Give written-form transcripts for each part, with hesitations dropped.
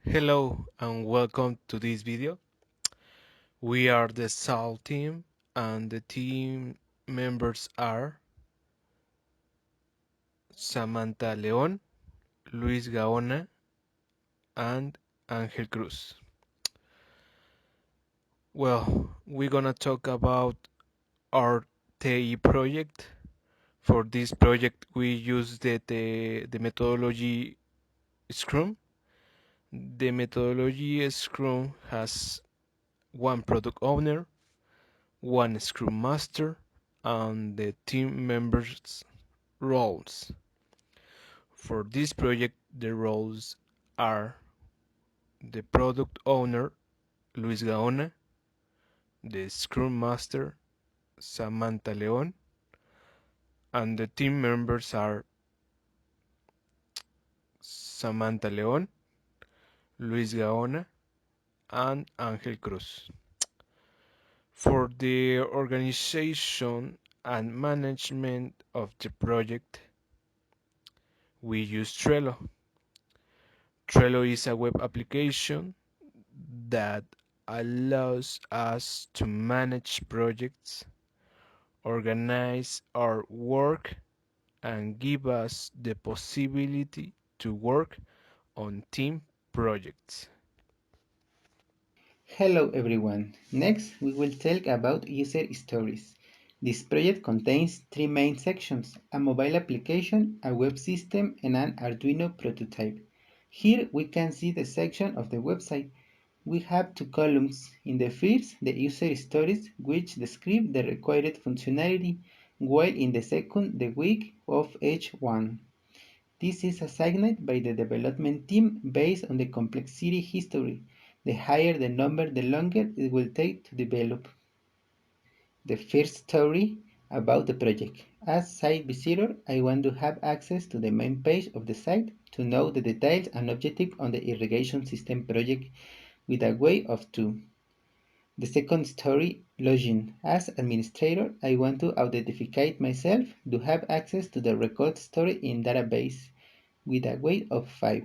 Hello and welcome to this video. We are the SAL team and the team members are Samantha León, Luis Gaona and Ángel Cruz. Well, we're gonna talk about our TI project. For this project we use the methodology SCRUM. The methodology SCRUM has one product owner, one Scrum Master, and the team members' roles. For this project, the roles are the product owner, Luis Gaona, the Scrum Master, Samantha León, and the team members are Samantha León, Luis Gaona, and Ángel Cruz. For the organization and management of the project, we use Trello. Trello is a web application that allows us to manage projects, organize our work, and give us the possibility to work on team projects. Hello everyone. Next, we will talk about user stories. This project contains three main sections: a mobile application, a web system, and an Arduino prototype. Here we can see the section of the website. We have two columns. In the first, the user stories, which describe the required functionality, while in the second, the week of each one. This is assigned by the development team based on the complexity history. The higher the number, the longer it will take to develop. The first story about the project. As site visitor, I want to have access to the main page of the site to know the details and objective on the irrigation system project with a way of two. The second story, login. As administrator, I want to identify myself to have access to the record story in database with a weight of 5.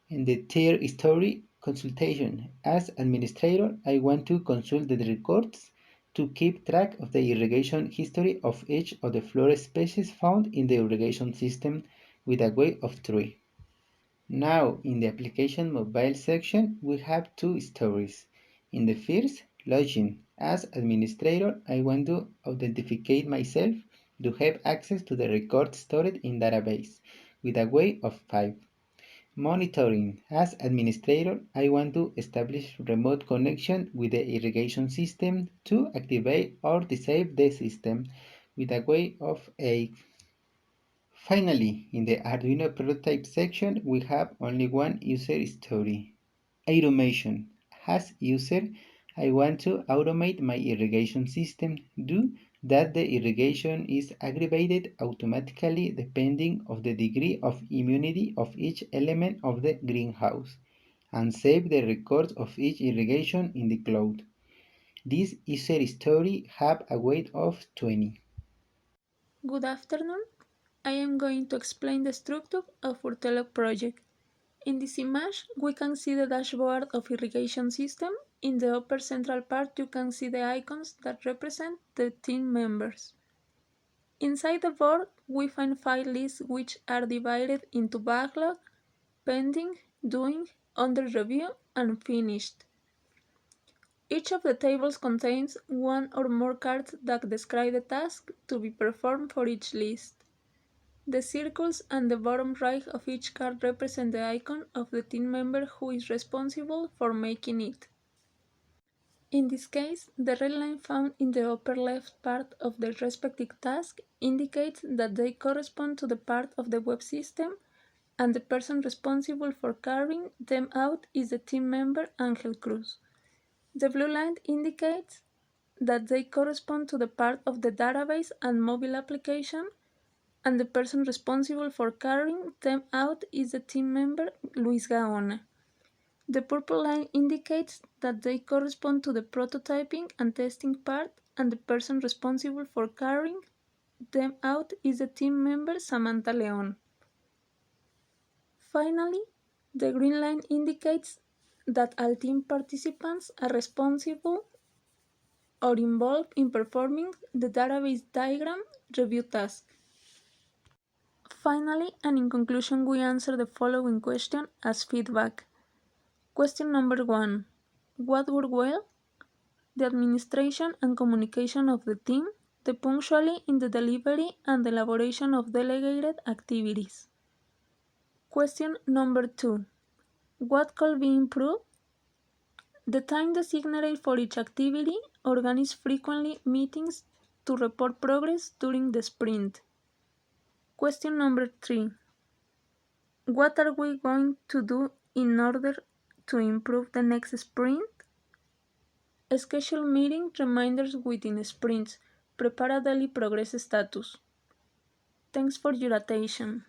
And the third story, consultation. As administrator, I want to consult the records to keep track of the irrigation history of each of the flower species found in the irrigation system with a weight of 3. Now, in the application mobile section, we have two stories. In the first, login. As administrator, I want to authenticate myself to have access to the records stored in database with a weight of 5. Monitoring. As administrator, I want to establish remote connection with the irrigation system to activate or disable the system with a weight of 8. Finally, in the Arduino prototype section, we have only one user story. Automation. As user, I want to automate my irrigation system, do that the irrigation is aggregated automatically depending on the degree of immunity of each element of the greenhouse, and save the records of each irrigation in the cloud. This user story have a weight of 20. Good afternoon. I am going to explain the structure of our Trello project. In this image, we can see the dashboard of irrigation system. In the upper central part, you can see the icons that represent the team members. Inside the board, we find file lists which are divided into backlog, pending, doing, under review, and finished. Each of the tables contains one or more cards that describe the task to be performed for each list. The circles and the bottom right of each card represent the icon of the team member who is responsible for making it. In this case, the red line found in the upper left part of the respective task indicates that they correspond to the part of the web system, and the person responsible for carrying them out is the team member Ángel Cruz. The blue line indicates that they correspond to the part of the database and mobile application, and the person responsible for carrying them out is the team member Luis Gaona. The purple line indicates that they correspond to the prototyping and testing part, and the person responsible for carrying them out is the team member Samantha León. Finally, The green line indicates that all team participants are responsible or involved in performing the database diagram review task. Finally, and in conclusion, we answer the following question as feedback. Question number 1. What worked well? The administration and communication of the team, the punctuality in the delivery and elaboration of delegated activities. Question number 2. What could be improved? The time designated for each activity, organize frequently meetings to report progress during the sprint. Question number 3. What are we going to do in order to improve the next sprint? Schedule meeting reminders within sprints. Prepare a daily progress status. Thanks for your attention.